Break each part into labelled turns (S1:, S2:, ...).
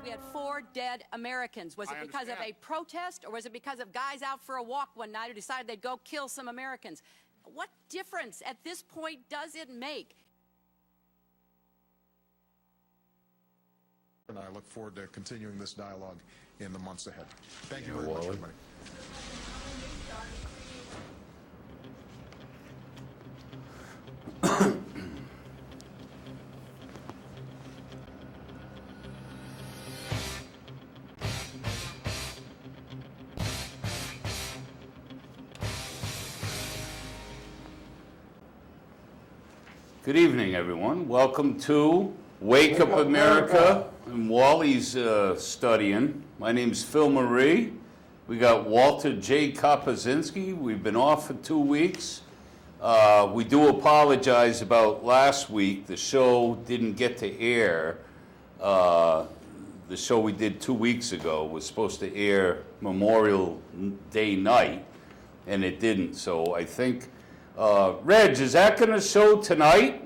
S1: We had 4 dead Americans. Was it because of a protest, or was it because of guys out for a walk one night who decided they'd go kill some Americans? What difference at this point does it make?
S2: And I look forward to continuing this dialogue in the months ahead. Thank you very much, everybody.
S3: Good evening, everyone. Welcome to Wake Up America, and Wally's studying. My name's Phil Marie. We got Walter J. Kopaczynski. We've been off for 2 weeks. We do apologize about last week. The show didn't get to air. The show we did 2 weeks ago was supposed to air Memorial Day night, and it didn't. So I think, Reg, is that going to show tonight?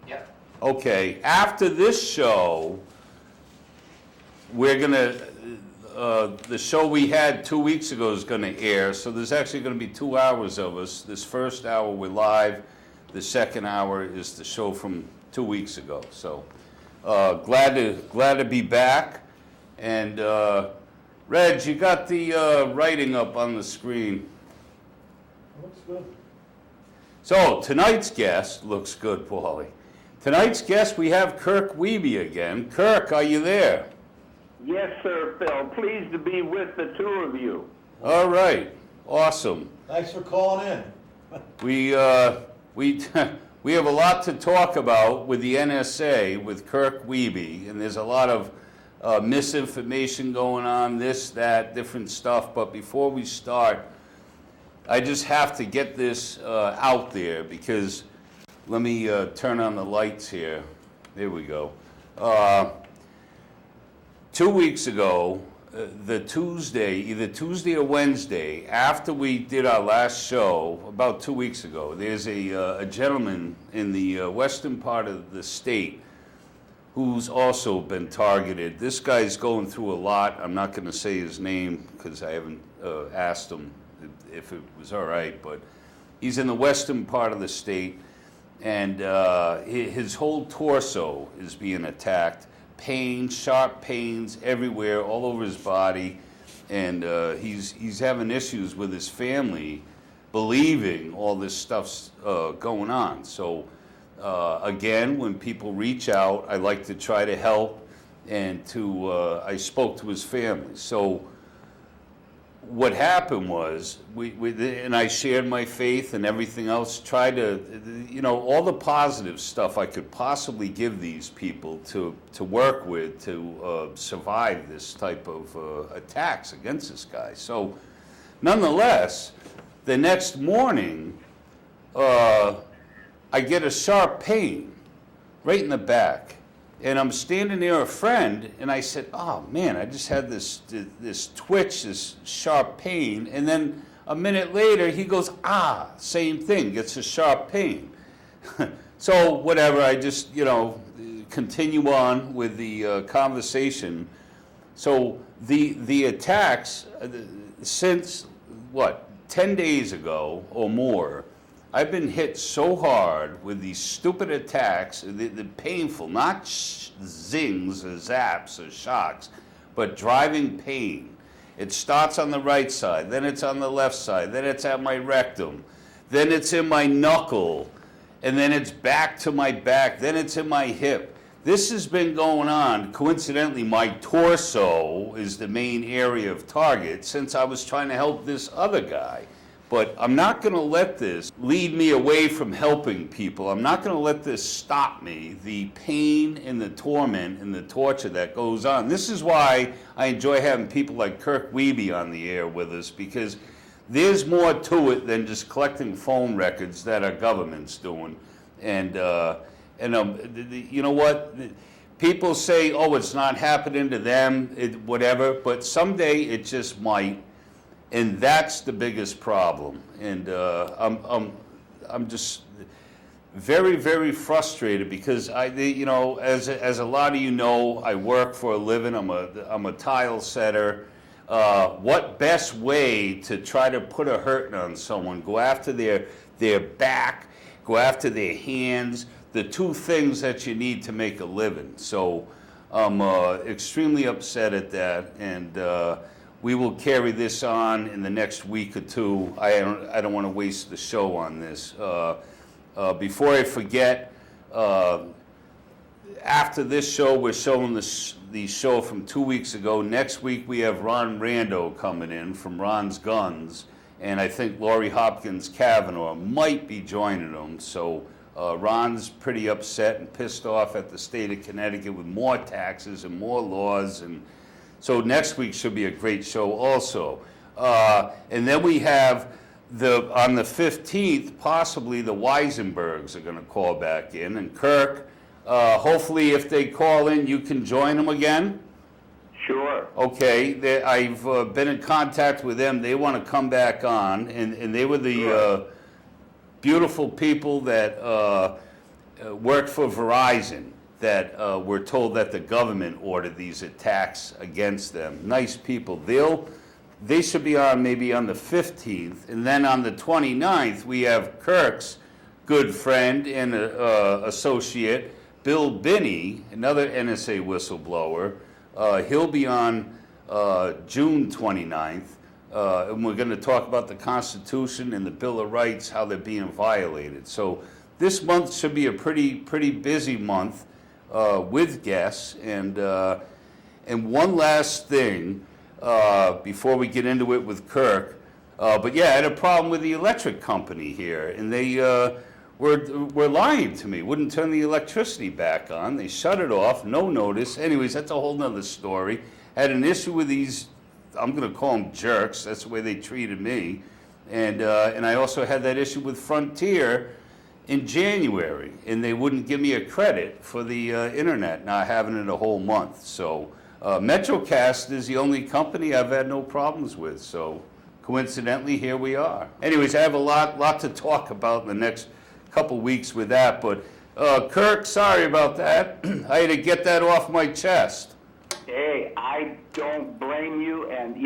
S4: Yep.
S3: Okay. After this show, we're going to, the show we had 2 weeks ago is going to air. So there's actually going to be 2 hours of us. This first hour we're live. The second hour is the show from 2 weeks ago. So glad to be back. And Reg, you got the writing up on the screen.
S5: Looks good.
S3: So tonight's guest looks good, Paulie. Tonight's guest, we have Kirk Wiebe again. Kirk, are you there?
S6: Yes, sir, Phil. Pleased to be with the two of you.
S3: All right, awesome.
S5: Thanks for calling in.
S3: We we have a lot to talk about with the NSA with Kirk Wiebe, and there's a lot of misinformation going on, this, that, different stuff. But before we start, I just have to get this out there because let me turn on the lights here. There we go. 2 weeks ago, either Tuesday or Wednesday, after we did our last show, about 2 weeks ago, there's a gentleman in the western part of the state who's also been targeted. This guy's going through a lot. I'm not going to say his name because I haven't asked him if it was all right, but he's in the western part of the state, and his whole torso is being attacked. Pain, sharp pains everywhere, all over his body, and he's having issues with his family, believing all this stuff's going on. So again, when people reach out, I like to try to help, and I spoke to his family. So what happened was, and I shared my faith and everything else, tried to, all the positive stuff I could possibly give these people to work with to survive this type of attacks against this guy. So nonetheless, the next morning, I get a sharp pain right in the back. And I'm standing near a friend, and I said, oh, man, I just had this twitch, this sharp pain. And then a minute later, he goes, same thing, gets a sharp pain. So whatever, I just, continue on with the conversation. So the attacks, since, 10 days ago or more, I've been hit so hard with these stupid attacks, the painful, not zings or zaps or shocks, but driving pain. It starts on the right side, then it's on the left side, then it's at my rectum, then it's in my knuckle, and then it's back to my back, then it's in my hip. This has been going on. Coincidentally, my torso is the main area of target since I was trying to help this other guy. But I'm not going to let this lead me away from helping people. I'm not going to let this stop me, the pain and the torment and the torture that goes on. This is why I enjoy having people like Kirk Wiebe on the air with us, because there's more to it than just collecting phone records that our government's doing. And you know what? People say, oh, it's not happening to them, whatever, but someday it just might. And that's the biggest problem. And I'm just very, very frustrated because as a lot of you know, I work for a living. I'm a tile setter. What best way to try to put a hurting on someone? Go after their back, go after their hands, the two things that you need to make a living. So I'm extremely upset at that, and we will carry this on in the next week or two. I don't want to waste the show on this. Before I forget, after this show, we're showing the show from 2 weeks ago. Next week, we have Ron Rando coming in from Ron's Guns, and I think Lori Hopkins Cavanaugh might be joining them. So Ron's pretty upset and pissed off at the state of Connecticut with more taxes and more laws, and so next week should be a great show also. And then we have on the 15th, possibly the Weisenbergs are going to call back in. And Kirk, hopefully if they call in, you can join them again?
S6: Sure.
S3: Okay. I've been in contact with them. They want to come back on. And they were the beautiful people that worked for Verizon, that were told that the government ordered these attacks against them. Nice people. They should be on maybe on the 15th. And then on the 29th, we have Kirk's good friend and associate, Bill Binney, another NSA whistleblower. He'll be on June 29th. And we're going to talk about the Constitution and the Bill of Rights, how they're being violated. So this month should be a pretty busy month. With guests, and one last thing before we get into it with Kirk, but yeah, I had a problem with the electric company here, and they were lying to me, wouldn't turn the electricity back on. They shut it off, no notice. Anyways, that's a whole nother story. Had an issue with these, I'm going to call them jerks, that's the way they treated me, and I also had that issue with Frontier in January, and they wouldn't give me a credit for the internet, not having it a whole month. So MetroCast is the only company I've had no problems with. So coincidentally, here we are. Anyways, I have a lot to talk about in the next couple weeks with that. But Kirk, sorry about that. I had to get that off my chest.
S6: Hey, I don't blame you. And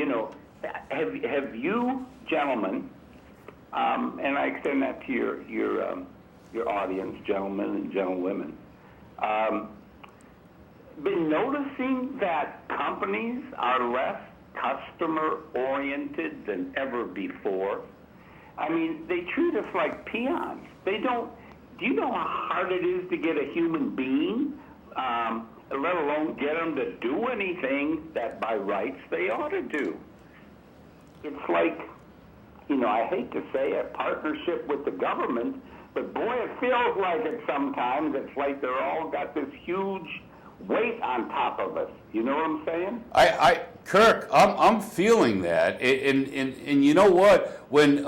S6: have you gentlemen, and I extend that to your audience, gentlemen and gentlewomen, been noticing that companies are less customer-oriented than ever before? I mean, they treat us like peons. They don't. Do you know how hard it is to get a human being, let alone get them to do anything that by rights they ought to do? It's like, I hate to say a partnership with the government, but boy, it feels like it sometimes. It's like they're all got this huge weight on top of us. You know what I'm saying?
S3: Kirk, I'm feeling that, and you know what? When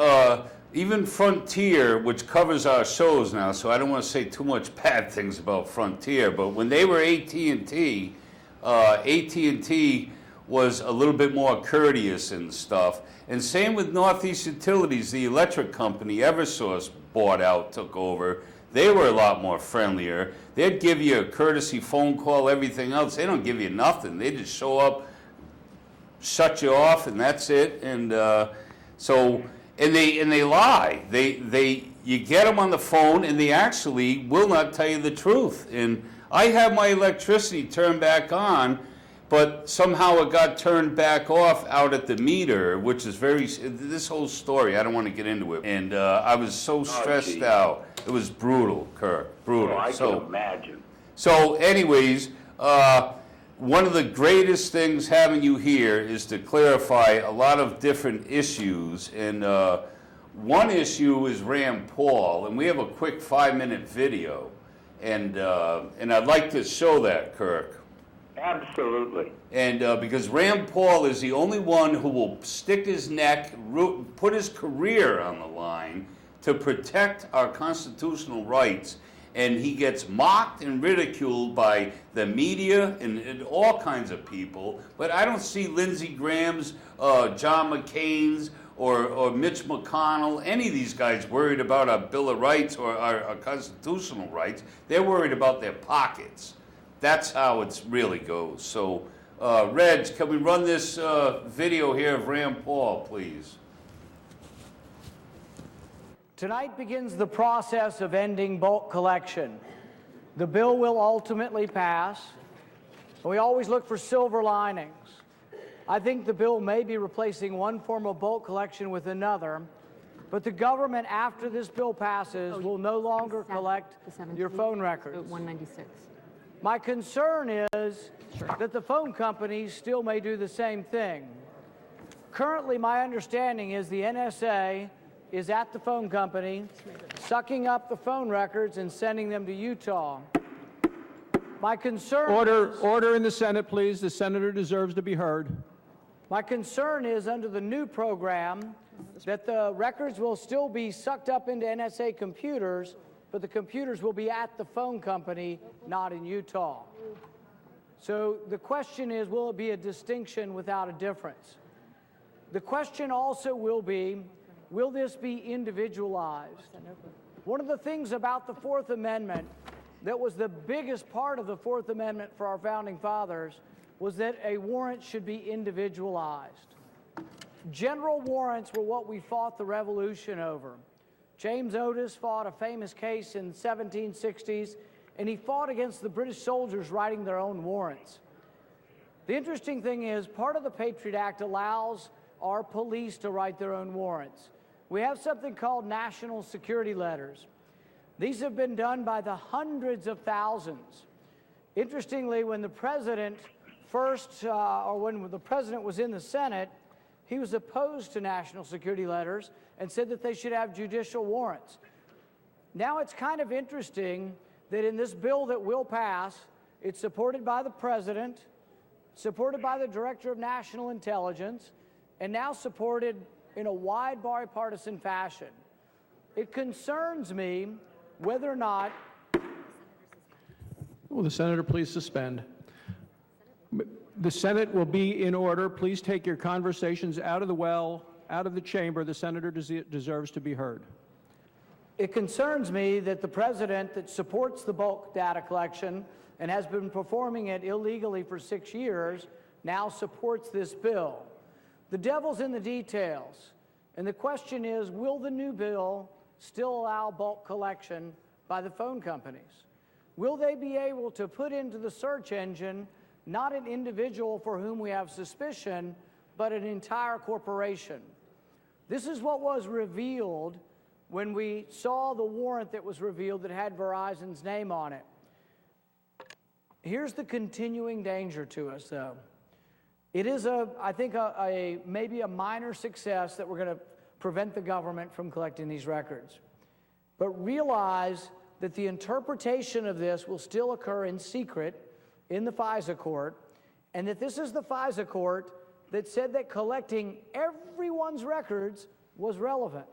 S3: even Frontier, which covers our shows now, so I don't want to say too much bad things about Frontier, but when they were AT&T, AT&T was a little bit more courteous and stuff. And same with Northeast Utilities, the electric company Eversource bought out, took over. They were a lot more friendlier. They'd give you a courtesy phone call, everything else. They don't give you nothing. They just show up, shut you off, and that's it. And they lie. You get them on the phone, and they actually will not tell you the truth. And I have my electricity turned back on, but somehow it got turned back off out at the meter, which is this whole story, I don't want to get into it. And I was so stressed out. It was brutal, Kirk, brutal.
S6: Oh, I can imagine.
S3: So anyways, one of the greatest things having you here is to clarify a lot of different issues. And One issue is Rand Paul, and we have a quick 5-minute video, and I'd like to show that, Kirk.
S6: Absolutely.
S3: And because Rand Paul is the only one who will stick his neck, put his career on the line to protect our constitutional rights. And he gets mocked and ridiculed by the media and all kinds of people. But I don't see Lindsey Graham's, John McCain's, or Mitch McConnell, any of these guys worried about our Bill of Rights or our constitutional rights. They're worried about their pockets. That's how it really goes. So, Reg, can we run this video here of Rand Paul, please?
S7: Tonight begins the process of ending bulk collection. The bill will ultimately pass. We always look for silver linings. I think the bill may be replacing one form of bulk collection with another, but the government, after this bill passes, will no longer collect your phone records.
S8: 196.
S7: My concern is that the phone companies still may do the same thing. Currently, my understanding is the NSA is at the phone company, sucking up the phone records and sending them to Utah. My concern
S9: Order in the Senate, please. The senator deserves to be heard.
S7: My concern is, under the new program, that the records will still be sucked up into NSA computers, but the computers will be at the phone company, not in Utah. So the question is, will it be a distinction without a difference? The question also will be, will this be individualized? One of the things about the Fourth Amendment that was the biggest part of the Fourth Amendment for our founding fathers was that a warrant should be individualized. General warrants were what we fought the Revolution over. James Otis fought a famous case in the 1760s, and he fought against the British soldiers writing their own warrants. The interesting thing is, part of the Patriot Act allows our police to write their own warrants. We have something called national security letters. These have been done by the hundreds of thousands. Interestingly, when the president when the president was in the Senate, he was opposed to national security letters and said that they should have judicial warrants. Now it's kind of interesting that in this bill that will pass, it's supported by the president, supported by the director of national intelligence, and now supported in a wide bipartisan fashion. It concerns me whether or not...
S9: Will the senator please suspend? The Senate will be in order. Please take your conversations out of the well, out of the chamber. The senator deserves to be heard.
S7: It concerns me that the president that supports the bulk data collection and has been performing it illegally for 6 years now supports this bill. The devil's in the details, and the question is, will the new bill still allow bulk collection by the phone companies? Will they be able to put into the search engine not an individual for whom we have suspicion, but an entire corporation? This is what was revealed when we saw the warrant that was revealed that had Verizon's name on it. Here's the continuing danger to us, though. It is, I think, maybe a minor success that we're going to prevent the government from collecting these records. But realize that the interpretation of this will still occur in secret in the FISA court, and that this is the FISA court that said that collecting everyone's records was relevant.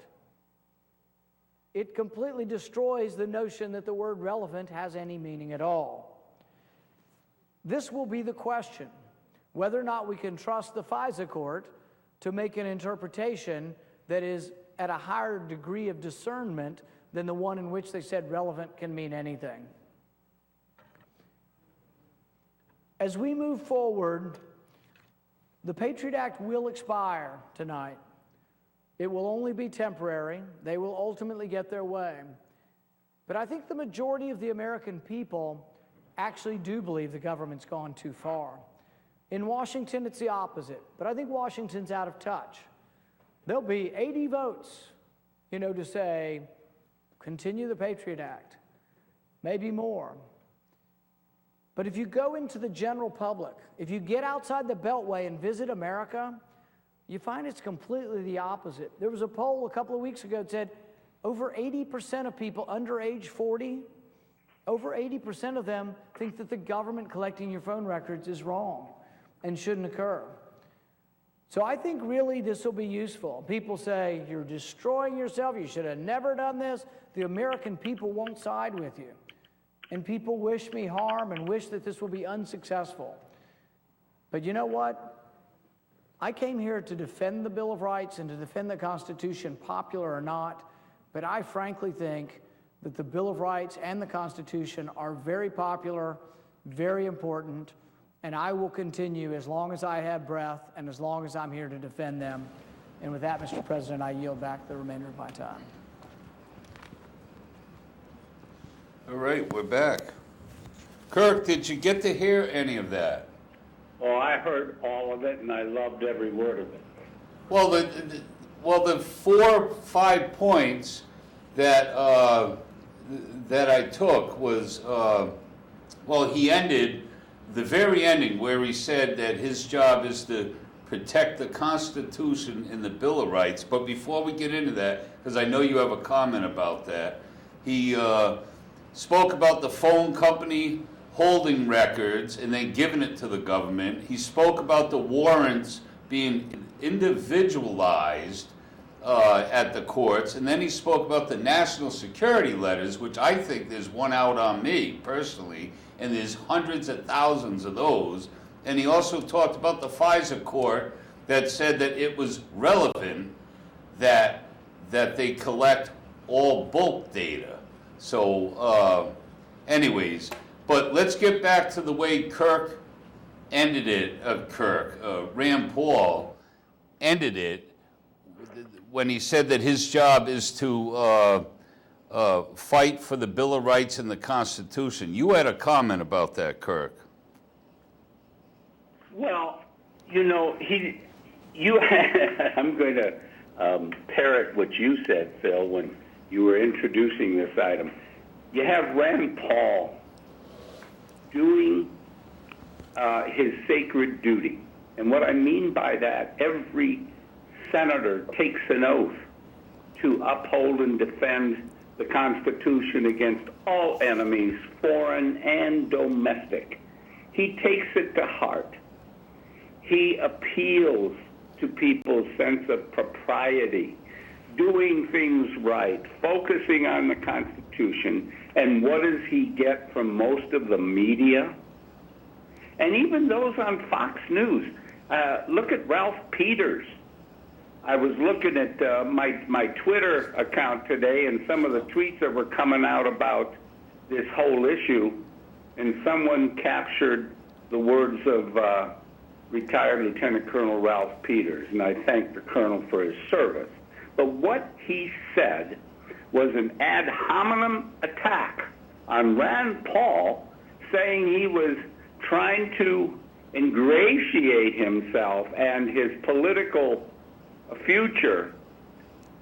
S7: It completely destroys the notion that the word relevant has any meaning at all. This will be the question, whether or not we can trust the FISA court to make an interpretation that is at a higher degree of discernment than the one in which they said relevant can mean anything. As we move forward, the Patriot Act will expire tonight. It will only be temporary. They will ultimately get their way. But I think the majority of the American people actually do believe the government's gone too far. In Washington, it's the opposite. But I think Washington's out of touch. There'll be 80 votes, to say, continue the Patriot Act. Maybe more. But if you go into the general public, if you get outside the Beltway and visit America, you find it's completely the opposite. There was a poll a couple of weeks ago that said over 80% of people under age 40, over 80% of them think that the government collecting your phone records is wrong and shouldn't occur. So I think really this will be useful. People say, you're destroying yourself, you should have never done this. The American people won't side with you. And people wish me harm and wish that this will be unsuccessful. But you know what? I came here to defend the Bill of Rights and to defend the Constitution, popular or not, but I frankly think that the Bill of Rights and the Constitution are very popular, very important, and I will continue as long as I have breath and as long as I'm here to defend them. And with that, Mr. President, I yield back the remainder of my time.
S3: All right, we're back. Kirk, did you get to hear any of that?
S6: Oh, I heard all of it, and I loved every word of it.
S3: Well, the 4 or 5 points that that I took was, well, he ended the very ending where he said that his job is to protect the Constitution and the Bill of Rights. But before we get into that, because I know you have a comment about that, he spoke about the phone company holding records and then giving it to the government. He spoke about the warrants being individualized at the courts, and then he spoke about the national security letters, which I think there's one out on me personally, and there's hundreds of thousands of those. And he also talked about the FISA court that said that it was relevant that they collect all bulk data. So anyways, but let's get back to the way Kirk ended it, Rand Paul ended it when he said that his job is to fight for the Bill of Rights and the Constitution. You had a comment about that, Kirk.
S6: Well, you know, I'm going to parrot what you said, Phil, when you were introducing this item. You have Rand Paul doing his sacred duty. And what I mean by that, every senator takes an oath to uphold and defend the Constitution against all enemies, foreign and domestic. He takes it to heart. He appeals to people's sense of propriety, doing things right, focusing on the Constitution. And what does he get from most of the media? And even those on Fox News. Look at Ralph Peters. I was looking at my Twitter account today and some of the tweets that were coming out about this whole issue, and someone captured the words of retired Lieutenant Colonel Ralph Peters, and I thank the Colonel for his service. But what he said was an ad hominem attack on Rand Paul, saying he was trying to ingratiate himself and his political future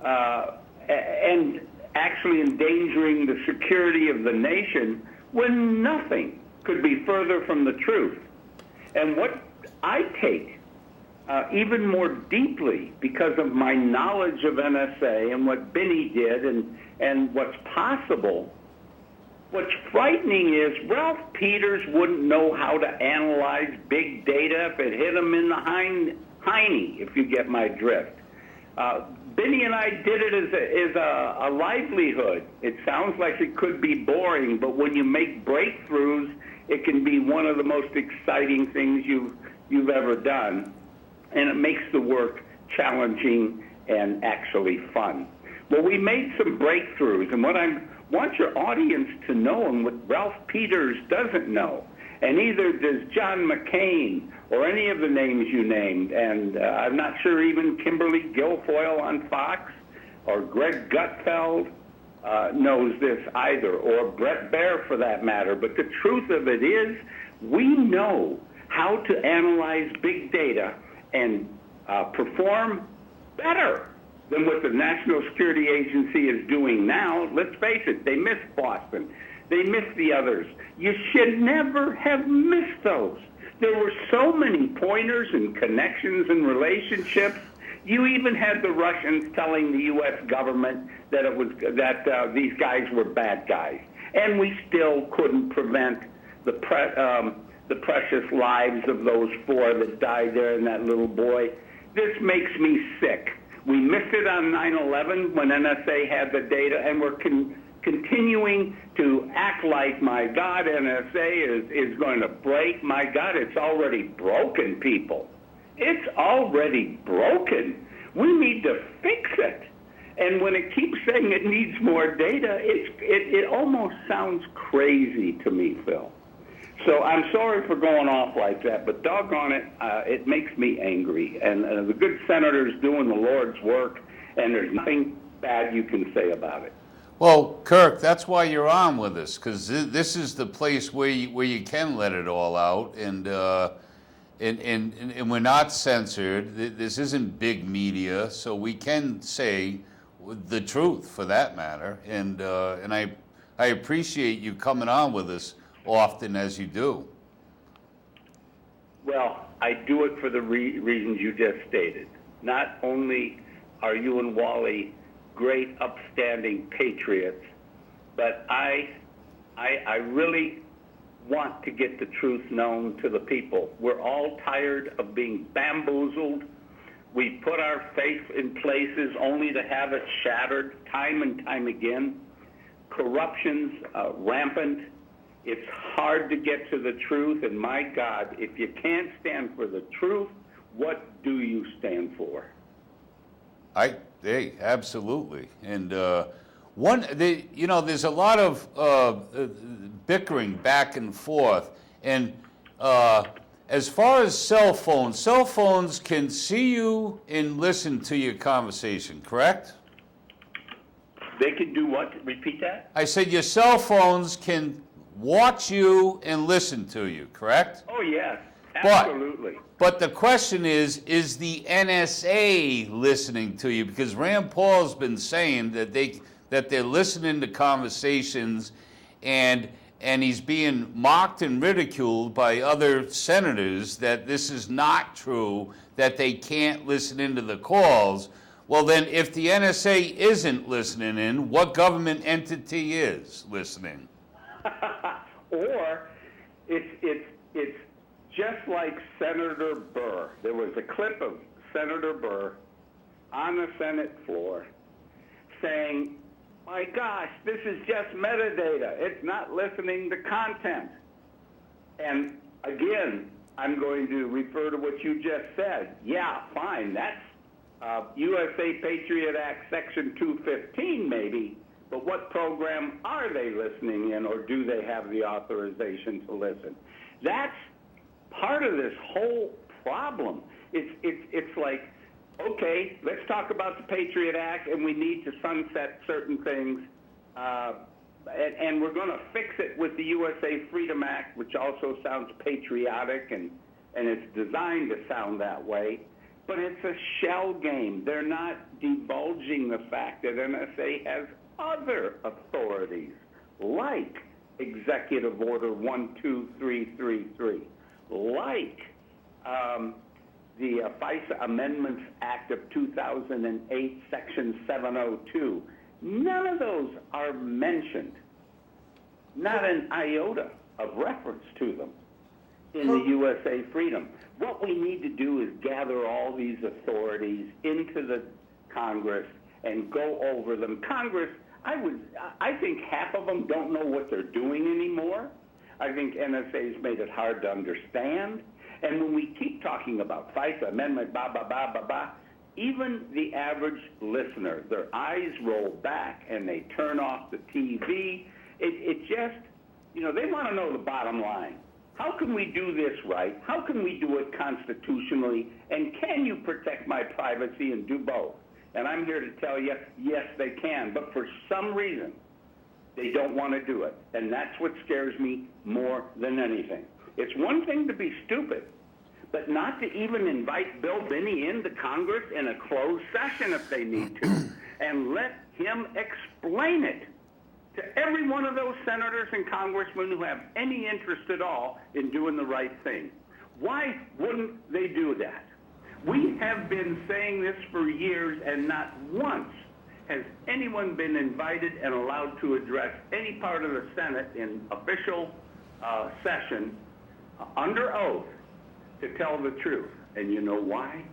S6: and actually endangering the security of the nation, when nothing could be further from the truth. And what I take even more deeply, because of my knowledge of NSA and what Binney did and what's possible, what's frightening is Ralph Peters wouldn't know how to analyze big data if it hit him in the hiney, if you get my drift. Binney and I did it as a livelihood. It sounds like it could be boring, but when you make breakthroughs, it can be one of the most exciting things you've ever done, and it makes the work challenging and actually fun. Well, we made some breakthroughs, and what I want your audience to know, and what Ralph Peters doesn't know, and neither does John McCain or any of the names you named, and I'm not sure even Kimberly Guilfoyle on Fox or Greg Gutfeld knows this either, or Brett Baer for that matter. But the truth of it is, we know how to analyze big data and perform better than what the National Security Agency is doing now. Let's face it, they missed Boston. They missed the others. You should never have missed those. There were so many pointers and connections and relationships You even had the Russians telling the U.S. government that these guys were bad guys, and we still couldn't prevent the precious lives of those 4 that died there and that little boy. This makes me sick. We missed it on 9/11 when NSA had the data, and we're continuing to act like, my God, NSA is going to break. My God, it's already broken, people. It's already broken. We need to fix it. And when it keeps saying it needs more data, it almost sounds crazy to me, Phil. So I'm sorry for going off like that, but doggone it, it makes me angry. And the good senator's doing the Lord's work, and there's nothing bad you can say about it.
S3: Well, Kirk, that's why you're on with us, because this is the place where you can let it all out, and we're not censored. This isn't big media, so we can say the truth, for that matter. And I appreciate you coming on with us often as you do.
S6: Well, I do it for the reasons you just stated. Not only are you and Wally great, upstanding patriots, but I really want to get the truth known to the people. We're all tired of being bamboozled. We put our faith in places only to have it shattered time and time again. Corruption's rampant. It's hard to get to the truth, and my God, if you can't stand for the truth, what do you stand for?
S3: Hey, absolutely. And there's a lot of bickering back and forth. And as far as cell phones can see you and listen to your conversation, correct?
S6: They can do what? Repeat that?
S3: I said your cell phones can watch you and listen to you, correct?
S6: Oh, yes, absolutely.
S3: But the question is the NSA listening to you? Because Rand Paul's been saying that they're listening to conversations, and he's being mocked and ridiculed by other senators that this is not true, that they can't listen into the calls. Well, then, if the NSA isn't listening in, what government entity is listening?
S6: Or it's just like Senator Burr. There was a clip of Senator Burr on the Senate floor saying, my gosh, this is just metadata. It's not listening to content. And again, I'm going to refer to what you just said. Yeah, fine, that's USA Patriot Act Section 215 maybe, but what program are they listening in, or do they have the authorization to listen? That's part of this whole problem. It's like, okay, let's talk about the Patriot Act, and we need to sunset certain things, and we're going to fix it with the USA Freedom Act, which also sounds patriotic, and it's designed to sound that way. But it's a shell game. They're not divulging the fact that NSA has other authorities, like Executive Order 12333, like the FISA Amendments Act of 2008, Section 702. None of those are mentioned, not an iota of reference to them in the USA Freedom. What we need to do is gather all these authorities into the Congress and go over them. Congress, I think half of them don't know what they're doing anymore. I think NSA's made it hard to understand. And when we keep talking about FISA Amendment, even the average listener, their eyes roll back and they turn off the TV. It just, they want to know the bottom line. How can we do this right? How can we do it constitutionally? And can you protect my privacy and do both? And I'm here to tell you, yes, they can. But for some reason, they don't want to do it. And that's what scares me more than anything. It's one thing to be stupid, but not to even invite Bill Binney into Congress in a closed session if they need to, and let him explain it to every one of those senators and congressmen who have any interest at all in doing the right thing. Why wouldn't they do that? We have been saying this for years, and not once has anyone been invited and allowed to address any part of the Senate in official session under oath to tell the truth. And you know why?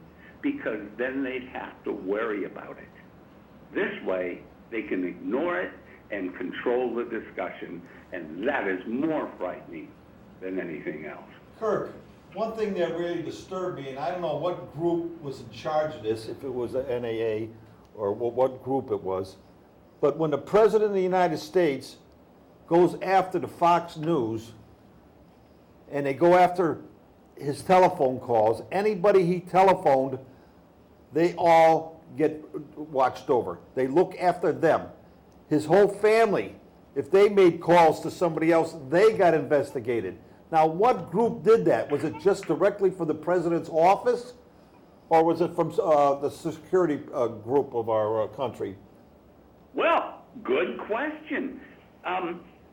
S6: Because then they'd have to worry about it. This way, they can ignore it and control the discussion, and that is more frightening than anything else.
S5: Kirk, one thing that really disturbed me, and I don't know what group was in charge of this, if it was the NAA or what group it was, but when the President of the United States goes after the Fox News and they go after his telephone calls, anybody he telephoned, they all get watched over. They look after them. His whole family, if they made calls to somebody else, they got investigated. Now, what group did that? Was it just directly for the president's office, or was it from the security group of our country?
S6: Well, good question.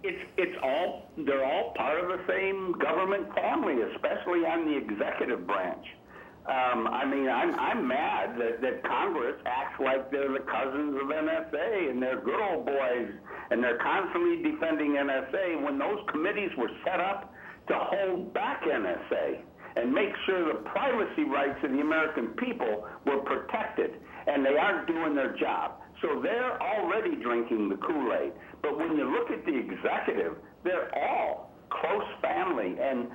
S6: They're all part of the same government family, especially on the executive branch. I mean, I'm mad that Congress acts like they're the cousins of NSA and they're good old boys and they're constantly defending NSA when those committees were set up to hold back NSA and make sure the privacy rights of the American people were protected, and they aren't doing their job. So they're already drinking the Kool-Aid. But when you look at the executive, they're all close family, and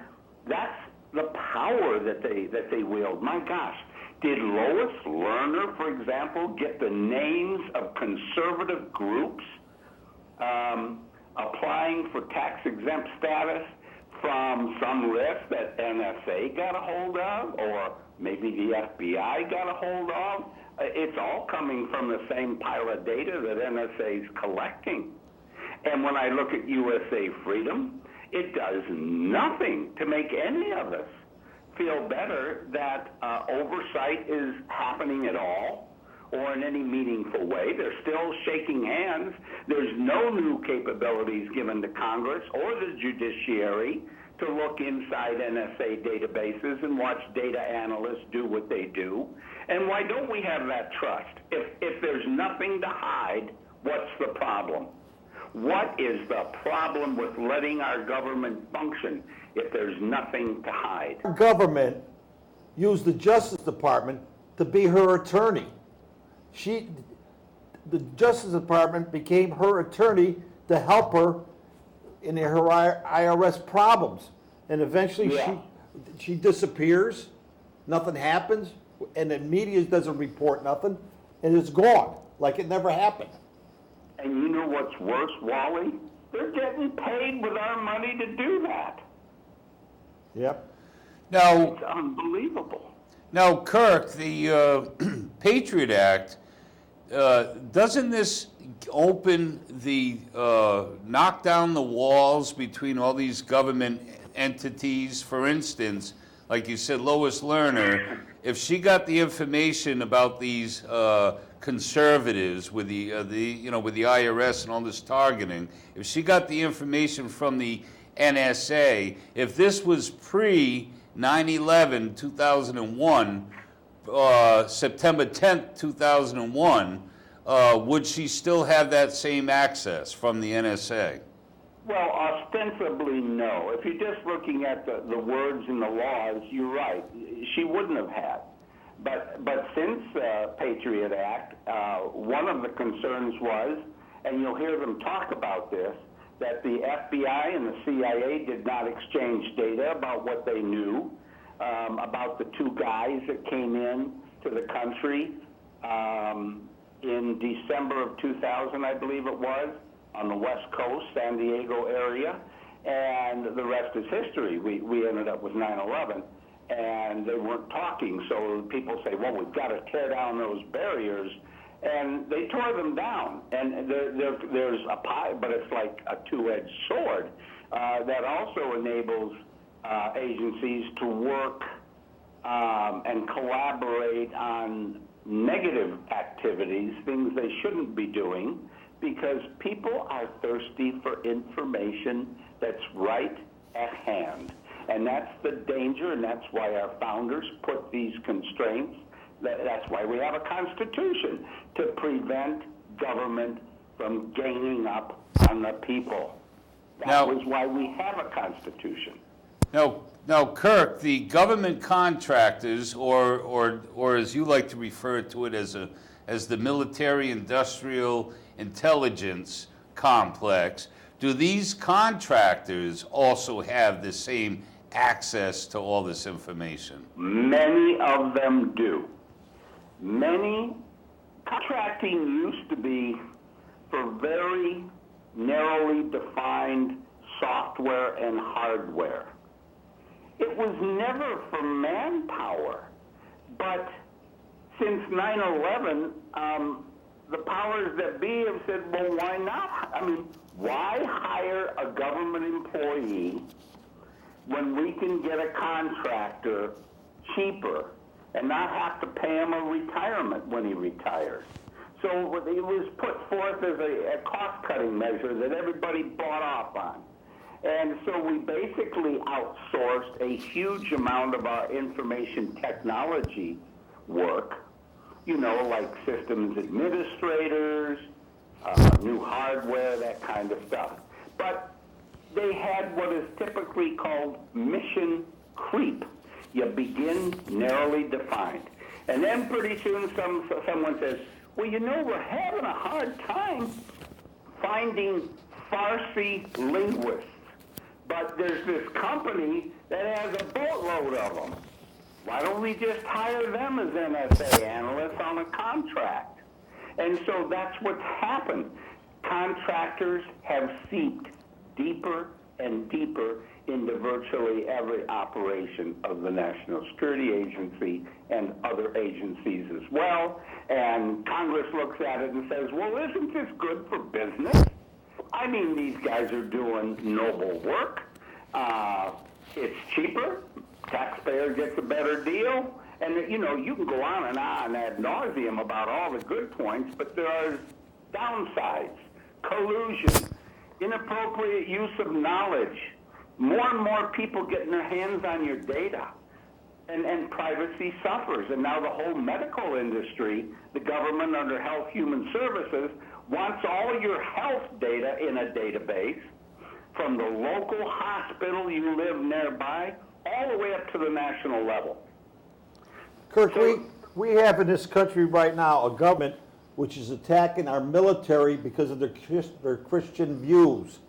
S6: that's the power that they wield. My gosh, did Lois Lerner, for example, get the names of conservative groups applying for tax-exempt status from some list that NSA got a hold of, or maybe the FBI got a hold of? It's all coming from the same pile of data that NSA is collecting. And when I look at USA Freedom, it does nothing to make any of us feel better that oversight is happening at all or in any meaningful way. They're still shaking hands. There's no new capabilities given to Congress or the judiciary to look inside NSA databases and watch data analysts do what they do. And why don't we have that trust? If there's nothing to hide, what's the problem? What is the problem with letting our government function if there's nothing to hide?
S5: Our government used the Justice Department to be her attorney. The Justice Department became her attorney to help her in her IRS problems. And eventually she disappears, nothing happens, and the media doesn't report nothing, and it's gone, like it never happened.
S6: And you know what's worse, Wally? They're getting paid with our money to do that.
S5: Yep.
S3: Now,
S6: It's unbelievable.
S3: Now, Kirk, the Patriot Act, doesn't this open the, knock down the walls between all these government entities? For instance, like you said, Lois Lerner, if she got the information about these conservatives with the with the IRS and all this targeting, if she got the information from the NSA, if this was pre 9/11, 2001, September 10th, 2001, would she still have that same access from the NSA?
S6: Well, ostensibly, no. If you're just looking at the words in the laws, you're right. She wouldn't have had. But since Patriot Act, one of the concerns was, and you'll hear them talk about this, that the FBI and the CIA did not exchange data about what they knew about the two guys that came in to the country in December of 2000, I believe it was, on the West Coast, San Diego area, and the rest is history. We ended up with 9/11, and they weren't talking, so people say, well, we've got to tear down those barriers, and they tore them down, and there's a pie, but it's like a two-edged sword that also enables agencies to work and collaborate on negative activities, things they shouldn't be doing, because people are thirsty for information that's right at hand. And that's the danger, and that's why our founders put these constraints. That's why we have a constitution, to prevent government from gaining up on the people. That was why we have a constitution.
S3: Now, Kirk, the government contractors, or as you like to refer to it as the military-industrial intelligence complex, do these contractors also have the same access to all this information?
S6: Many of them do. Contracting used to be for very narrowly defined software and hardware. It was never for manpower, but since 9/11, the powers that be have said, well, why not? I mean, why hire a government employee when we can get a contractor cheaper and not have to pay him a retirement when he retires? So it was put forth as a cost-cutting measure that everybody bought off on. And so we basically outsourced a huge amount of our information technology work, like systems administrators, new hardware, that kind of stuff. But they had what is typically called mission creep. You begin narrowly defined. And then pretty soon someone says, well, we're having a hard time finding Farsi linguists. But there's this company that has a boatload of them. Why don't we just hire them as NSA analysts on a contract? And so that's what's happened. Contractors have seeped deeper and deeper into virtually every operation of the National Security Agency and other agencies as well. And Congress looks at it and says, well, isn't this good for business? I mean, these guys are doing noble work. It's cheaper. Taxpayer gets a better deal. And, you can go on and on ad nauseum about all the good points, but there are downsides. Collusion, inappropriate use of knowledge, more and more people getting their hands on your data. And privacy suffers. And now the whole medical industry, the government under Health Human Services, wants all your health data in a database from the local hospital you live nearby all the way up to the national level.
S5: Kirk, we have in this country right now a government which is attacking our military because of their Christian views.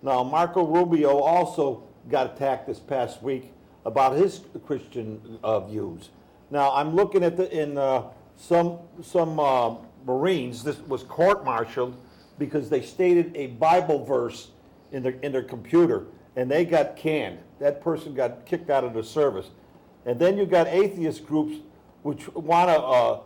S5: Now, Marco Rubio also got attacked this past week about his Christian views. Now, I'm looking at some Marines. This was court-martialed because they stated a Bible verse in their computer, and they got canned. That person got kicked out of the service. And then you got atheist groups which want to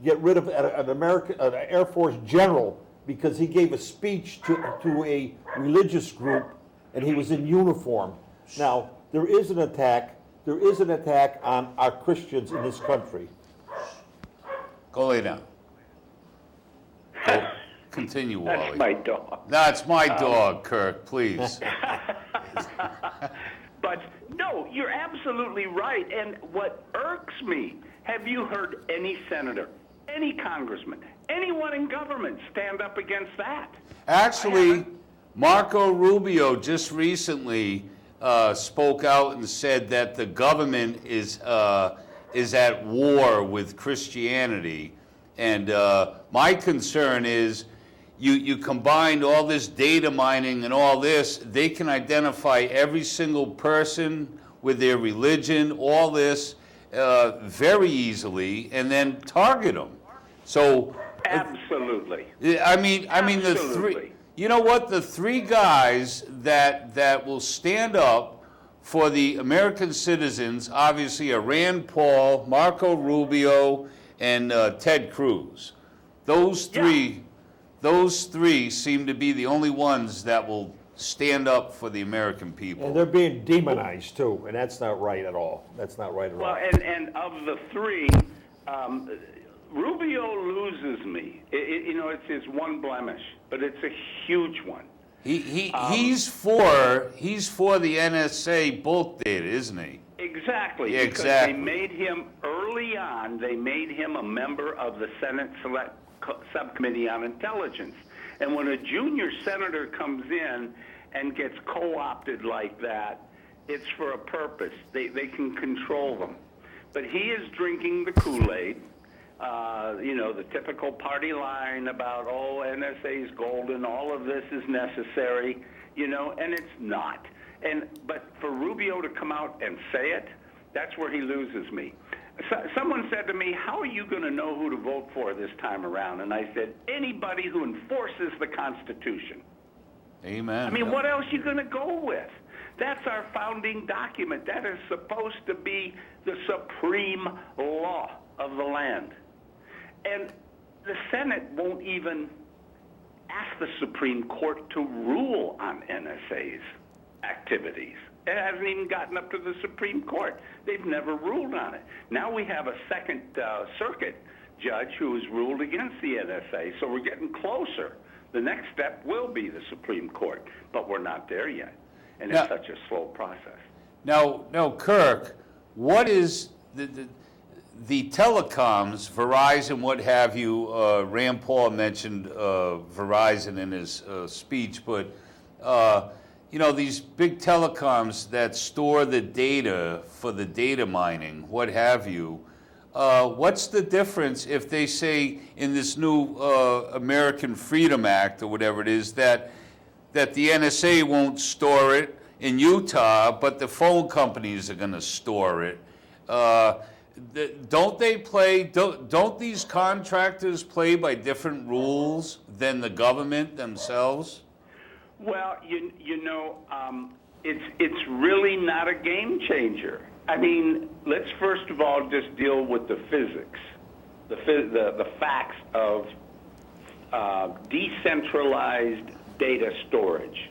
S5: get rid of an Air Force general because he gave a speech to a religious group, and he was in uniform. Now, there is an attack on our Christians in this country.
S3: Go lay down. Continue, Wally.
S6: That's my dog.
S3: That's my dog, Kirk, please.
S6: But no, you're absolutely right. And what irks me, have you heard any senator, any congressman, anyone in government stand up against that?
S3: Actually, Marco Rubio just recently spoke out and said that the government is at war with Christianity. And my concern is you combined all this data mining and all this, they can identify every single person with their religion, all this, very easily, and then target them. So
S6: absolutely.
S3: I mean the three. You know what? The three guys that will stand up for the American citizens, obviously, are Rand Paul, Marco Rubio, and Ted Cruz. Those three seem to be the only ones that will stand up for the American people.
S5: And they're being demonized too, and that's not right at all. That's not right at all.
S6: Well, and of the three, Rubio loses me. It's his one blemish, but it's a huge one.
S3: He's for the NSA bulk data, isn't he?
S6: Exactly.
S3: Yeah,
S6: because
S3: exactly.
S6: they made him early on. They made him a member of the Senate Select Subcommittee on Intelligence. And when a junior senator comes in and gets co-opted like that, it's for a purpose. They can control them. But he is drinking the Kool-Aid. The typical party line about, NSA's golden, all of this is necessary, and it's not. But for Rubio to come out and say it, that's where he loses me. Someone said to me, how are you going to know who to vote for this time around? And I said, anybody who enforces the Constitution.
S3: Amen.
S6: I mean, what else are you going to go with? That's our founding document. That is supposed to be the supreme law of the land. And the Senate won't even ask the Supreme Court to rule on NSA's activities. It hasn't even gotten up to the Supreme Court. They've never ruled on it. Now we have a Second Circuit judge who has ruled against the NSA, so we're getting closer. The next step will be the Supreme Court, but we're not there yet, and it's such a slow process.
S3: Now, Kirk, what is the telecoms, Verizon, what have you? Rand Paul mentioned Verizon in his speech, but these big telecoms that store the data for the data mining, what have you. What's the difference if they say in this new American Freedom Act or whatever it is that the NSA won't store it in Utah, but the phone companies are going to store it? Don't these contractors play by different rules than the government themselves?
S6: Well, it's really not a game changer. I mean, let's first of all just deal with the physics, the facts of decentralized data storage.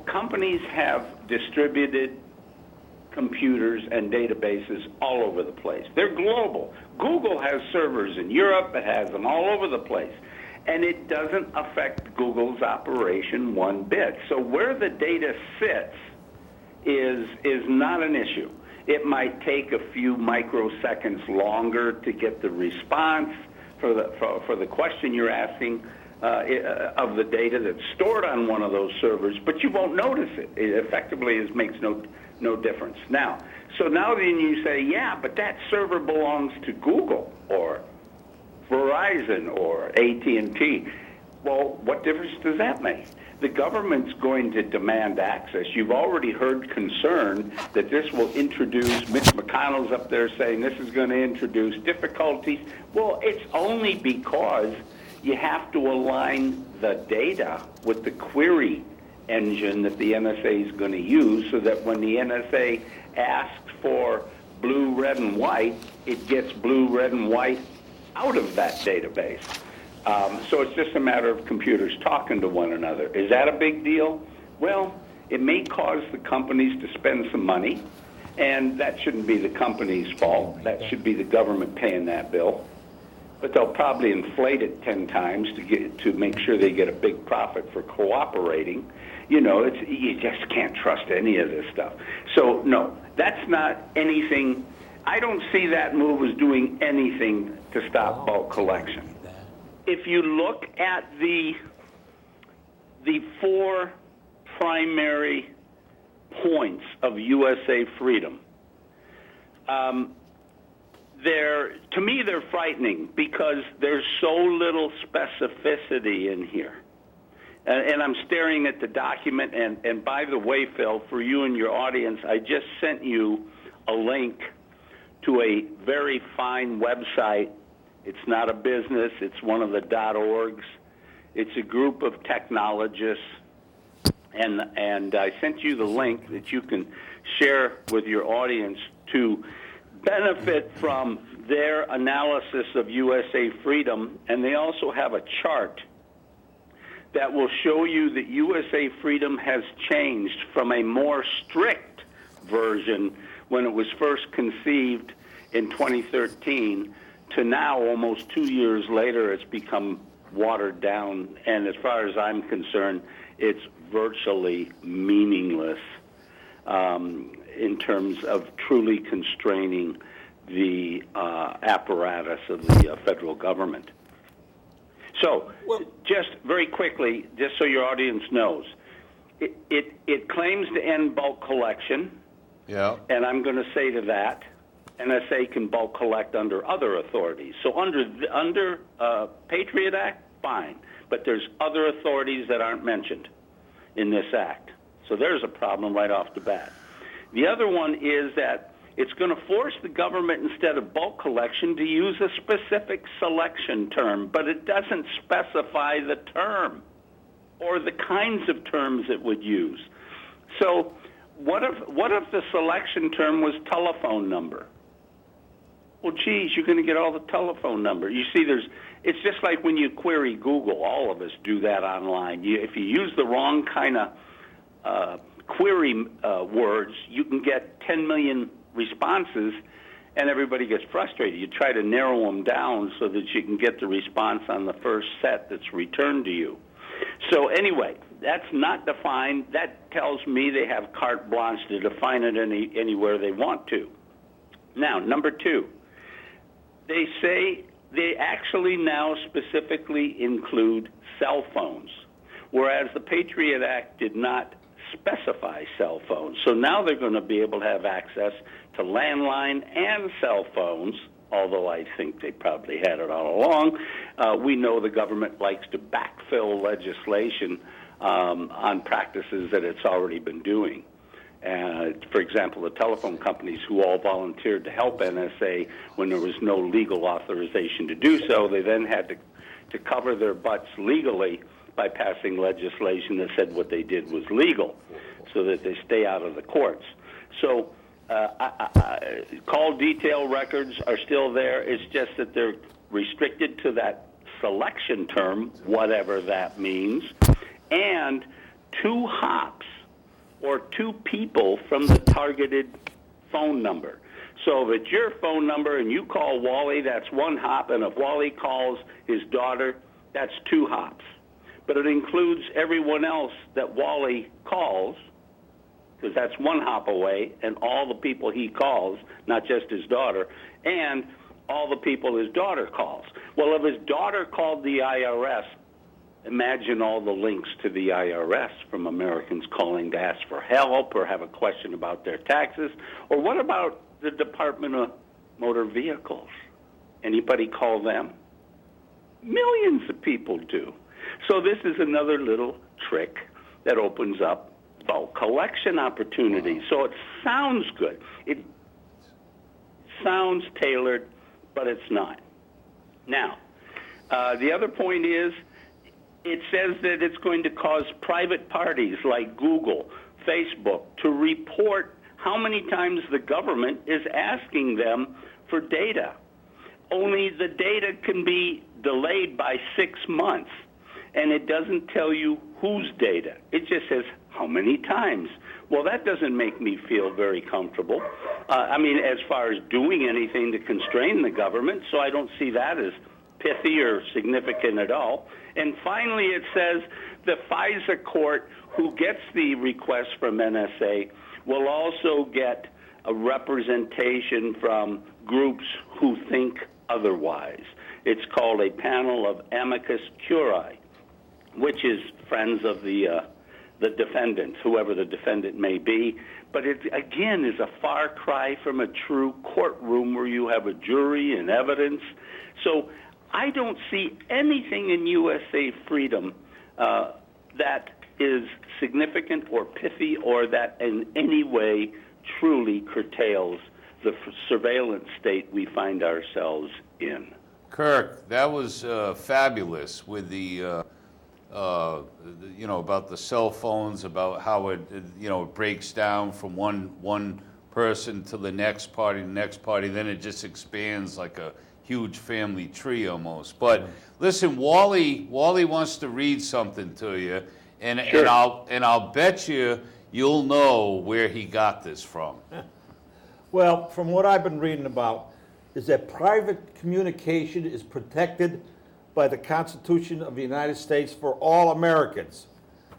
S6: Companies have distributed computers and databases all over the place. They're global. Google has servers in Europe. It has them all over the place. And it doesn't affect Google's operation one bit. So where the data sits is not an issue. It might take a few microseconds longer to get the response for the question you're asking of the data that's stored on one of those servers, but you won't notice it. It effectively makes no difference. Now then you say, yeah, but that server belongs to Google or Verizon or AT&T. Well, what difference does that make? The government's going to demand access. You've already heard concern that this will introduce, Mitch McConnell's up there saying this is going to introduce difficulties. Well, it's only because you have to align the data with the query engine that the NSA is going to use so that when the NSA asks for blue, red, and white, it gets blue, red, and white out of that database. So it's just a matter of computers talking to one another. Is that a big deal? Well, it may cause the companies to spend some money, and that shouldn't be the company's fault. That should be the government paying that bill. But they'll probably inflate it 10 times to make sure they get a big profit for cooperating. You just can't trust any of this stuff. So, no, that's not anything. I don't see that move as doing anything to stop bulk collection. If you look at the four primary points of USA Freedom, to me they're frightening because there's so little specificity in here. And I'm staring at the document, and by the way, Phil, for you and your audience, I just sent you a link to a very fine website. It's not a business. It's one of the .orgs. It's a group of technologists, and I sent you the link that you can share with your audience to benefit from their analysis of USA Freedom, and they also have a chart that will show you that USA Freedom has changed from a more strict version when it was first conceived in 2013 to now, almost 2 years later, it's become watered down, and as far as I'm concerned, it's virtually meaningless in terms of truly constraining the apparatus of the federal government. So, just very quickly, just so your audience knows, it claims to end bulk collection.
S3: Yeah.
S6: And I'm going to say to that, NSA can bulk collect under other authorities. So under Patriot Act, fine. But there's other authorities that aren't mentioned in this act. So there's a problem right off the bat. The other one is that it's going to force the government, instead of bulk collection, to use a specific selection term, but it doesn't specify the term or the kinds of terms it would use. So what if the selection term was telephone number? Well, geez, you're going to get all the telephone number. You see, it's just like when you query Google. All of us do that online. If you use the wrong kind of query words, you can get 10 million responses, and everybody gets frustrated. You try to narrow them down so that you can get the response on the first set that's returned to you. So anyway, that's not defined. That tells me they have carte blanche to define it anywhere they want to. Now, number two, they say they actually now specifically include cell phones, whereas the Patriot Act did not specify cell phones. So now they're going to be able to have access to landline and cell phones, although I think they probably had it all along. We know the government likes to backfill legislation on practices that it's already been doing. For example, the telephone companies who all volunteered to help NSA when there was no legal authorization to do so, they then had to cover their butts legally by passing legislation that said what they did was legal so that they stay out of the courts. So call detail records are still there. It's just that they're restricted to that selection term, whatever that means, and 2 hops or 2 people from the targeted phone number. So if it's your phone number and you call Wally, that's 1 hop, and if Wally calls his daughter, that's 2 hops. But it includes everyone else that Wally calls, because that's 1 hop away, and all the people he calls, not just his daughter, and all the people his daughter calls. Well, if his daughter called the IRS, imagine all the links to the IRS from Americans calling to ask for help or have a question about their taxes. Or what about the Department of Motor Vehicles? Anybody call them? Millions of people do. So this is another little trick that opens up bulk collection opportunities. So it sounds good. It sounds tailored, but it's not. Now, the other point is, it says that it's going to cause private parties like Google, Facebook, to report how many times the government is asking them for data. Only the data can be delayed by 6 months, and it doesn't tell you whose data. It just says how many times. Well, that doesn't make me feel very comfortable. As far as doing anything to constrain the government, so I don't see that as pithy or significant at all. And finally, it says the FISA court, who gets the request from NSA, will also get a representation from groups who think otherwise. It's called a panel of amicus curiae, which is friends of the defendants, whoever the defendant may be. But it, again, is a far cry from a true courtroom where you have a jury and evidence. So I don't see anything in USA Freedom that is significant or pithy or that in any way truly curtails the surveillance state we find ourselves in.
S3: Kirk, that was fabulous with the, about the cell phones, about how it, it breaks down from one person to the next party, then it just expands like a huge family tree almost. But listen, Wally wants to read something to you, and
S6: sure.
S3: and I'll bet you'll know where he got this from.
S5: Well, from what I've been reading about, is that private communication is protected by the Constitution of the United States for all Americans.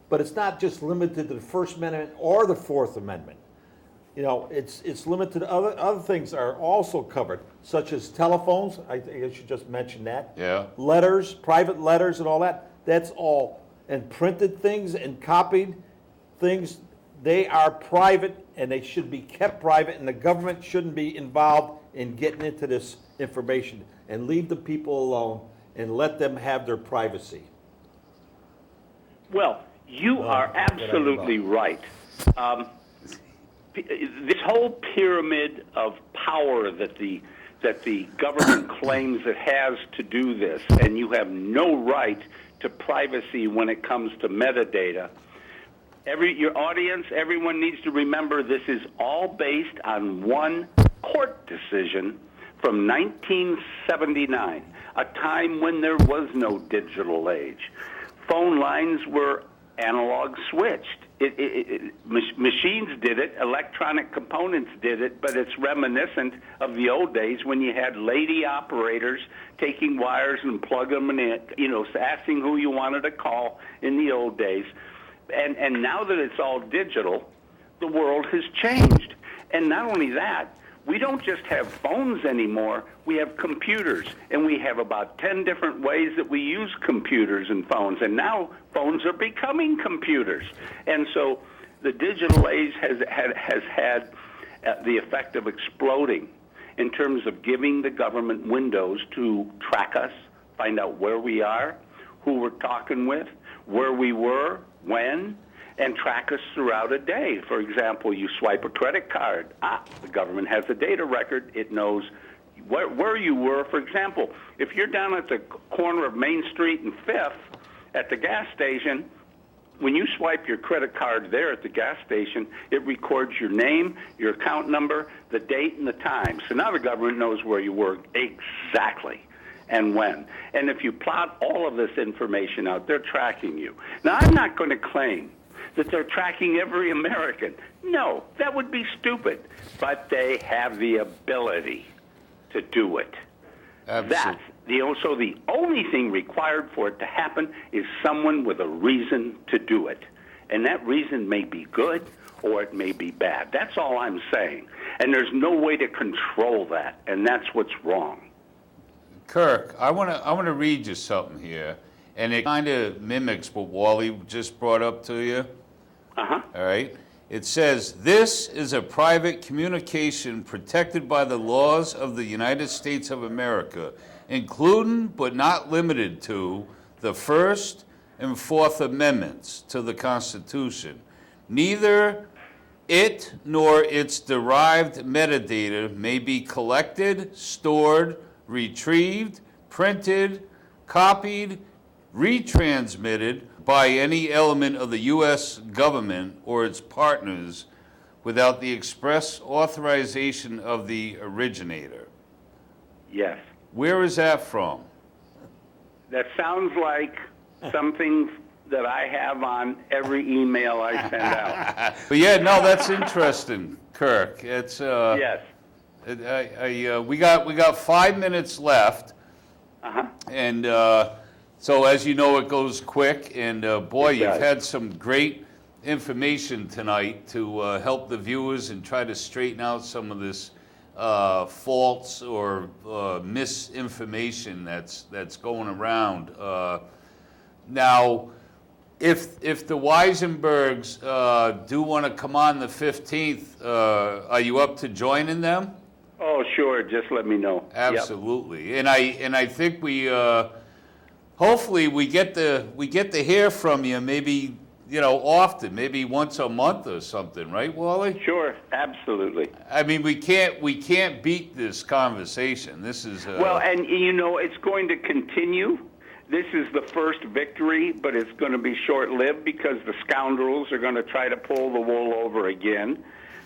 S5: But it's not just limited to the First Amendment or the Fourth Amendment. You know, it's limited to other things are also covered, such as telephones. I think I should just mention that.
S3: Yeah.
S5: Letters, private letters and all that. That's all. And printed things and copied things, they are private and they should be kept private, and the government shouldn't be involved in getting into this information, and leave the people alone and let them have their privacy.
S6: Well, you are absolutely right. This whole pyramid of power that the government claims it has to do this, and you have no right to privacy when it comes to metadata. Your audience, everyone needs to remember this is all based on one court decision from 1979, a time when there was no digital age. Phone lines were analog switched. Machines did it, electronic components did it, but it's reminiscent of the old days when you had lady operators taking wires and plug them in, asking who you wanted to call in the old days. And now that it's all digital, the world has changed. And not only that, we don't just have phones anymore, we have computers. And we have about 10 different ways that we use computers and phones. And now phones are becoming computers. And so the digital age has had the effect of exploding in terms of giving the government windows to track us, find out where we are, who we're talking with, where we were, when, and track us throughout a day. For example, you swipe a credit card. The government has a data record. It knows where you were. For example, if you're down at the corner of Main Street and 5th at the gas station, when you swipe your credit card there at the gas station, it records your name, your account number, the date, and the time. So now the government knows where you were exactly and when. And if you plot all of this information out, they're tracking you. Now, I'm not going to claim that they're tracking every American. No, that would be stupid. But they have the ability to do it. Absolutely. So the only thing required for it to happen is someone with a reason to do it. And that reason may be good or it may be bad. That's all I'm saying. And there's no way to control that, and that's what's wrong.
S3: Kirk, I want to read you something here, and it kind of mimics what Wally just brought up to you.
S6: Uh-huh.
S3: All right? It says, this is a private communication protected by the laws of the United States of America, including but not limited to the First and Fourth Amendments to the Constitution. Neither it nor its derived metadata may be collected, stored, retrieved, printed, copied, retransmitted by any element of the U.S. government or its partners without the express authorization of the originator.
S6: Yes.
S3: Where is that from?
S6: That sounds like something that I have on every email I send out.
S3: But yeah, no, that's interesting, Kirk. It's
S6: yes.
S3: We got 5 minutes left, and so as you know, it goes quick. And boy, you've had some great information tonight to help the viewers and try to straighten out some of this false or misinformation that's going around. Now, if the Weisenbergs do want to come on the 15th, are you up to joining them?
S6: Oh, sure. Just let me know.
S3: Absolutely. Yep. And I think we hopefully we get to hear from you maybe often, maybe once a month or something, right, Wally?
S6: Sure. Absolutely.
S3: I mean, we can't beat this conversation. This is
S6: well, and it's going to continue. This is the first victory, but it's going to be short-lived because the scoundrels are going to try to pull the wool over again,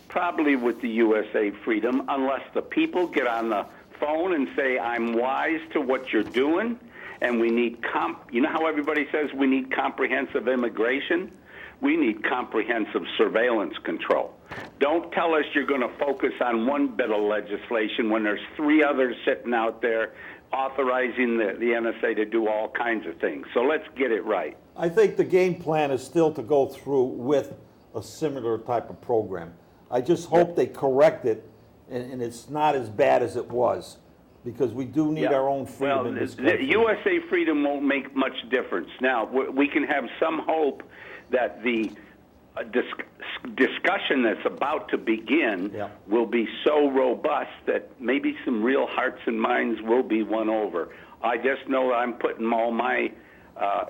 S6: probably with the USA Freedom, unless the people get on the phone and say, I'm wise to what you're doing, and we need how everybody says we need comprehensive immigration? We need comprehensive surveillance control. Don't tell us you're going to focus on one bit of legislation when there's 3 others sitting out there authorizing the NSA to do all kinds of things. So let's get it right.
S5: I think the game plan is still to go through with a similar type of program. I just hope they correct it and it's not as bad as it was, because we do need our own freedom in this country.
S6: USA freedom won't make much difference. Now, we can have some hope that the discussion that's about to begin will be so robust that maybe some real hearts and minds will be won over. I just know that I'm putting all my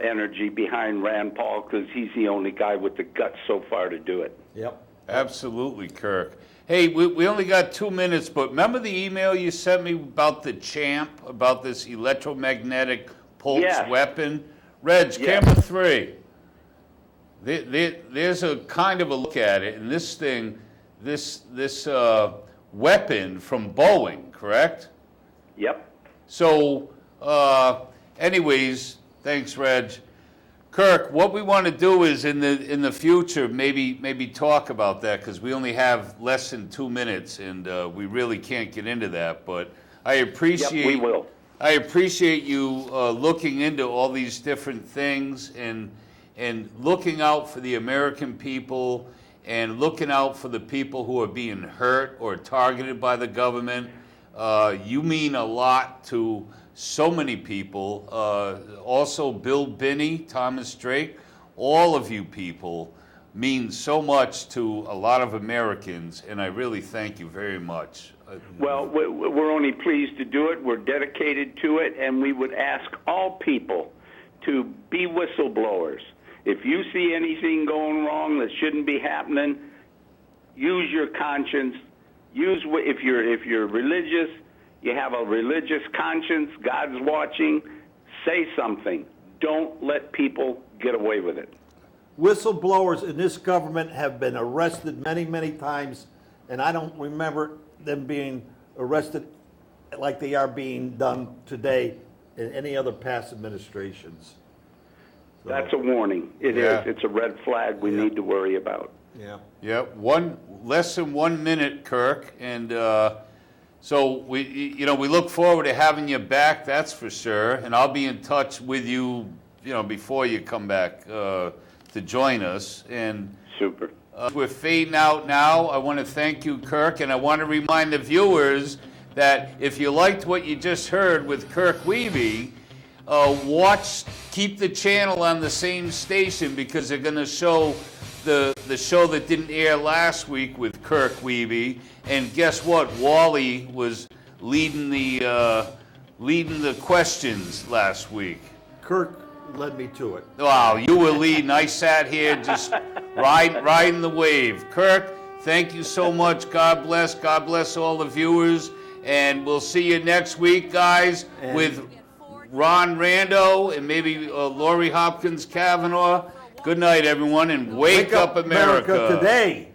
S6: energy behind Rand Paul because he's the only guy with the guts so far to do it.
S5: Yep.
S3: Absolutely, Kirk. Hey, we only got 2 minutes, but remember the email you sent me about the CHAMP, about this electromagnetic pulse weapon? Reg, camera 3. There's a kind of a look at it, and this thing, this weapon from Boeing, correct?
S6: Yep.
S3: So, anyways, thanks, Reg. Kirk, what we want to do is in the future maybe talk about that, because we only have less than 2 minutes, and we really can't get into that. But I appreciate
S6: we will.
S3: I appreciate you looking into all these different things and looking out for the American people and looking out for the people who are being hurt or targeted by the government. You mean a lot to so many people. Also Bill Binney, Thomas Drake, all of you people mean so much to a lot of Americans, and I really thank you very much.
S6: Well, we're only pleased to do it. We're dedicated to it, and we would ask all people to be whistleblowers. If you see anything going wrong that shouldn't be happening, use your conscience. If you're religious, you have a religious conscience, God's watching, say something. Don't let people get away with it.
S5: Whistleblowers in this government have been arrested many, many times, and I don't remember them being arrested like they are being done today in any other past administrations. So,
S6: that's a warning. It is. It's a red flag we need to worry about.
S5: Yeah.
S3: Yeah, less than 1 minute, Kirk, and so we look forward to having you back. That's for sure, and I'll be in touch with you, before you come back to join us. And
S6: super.
S3: We're fading out now. I want to thank you, Kirk, and I want to remind the viewers that if you liked what you just heard with Kirk Wiebe, keep the channel on the same station, because they're going to show the show that didn't air last week with Kirk Wiebe. And guess what? Wally was leading the questions last week.
S5: Kirk led me to it.
S3: Wow, you were leading. I sat here just riding the wave. Kirk, thank you so much. God bless. God bless all the viewers. And we'll see you next week, guys, with Ron Rando and maybe Lori Hopkins Kavanaugh. Good night, everyone, and wake up America
S5: today.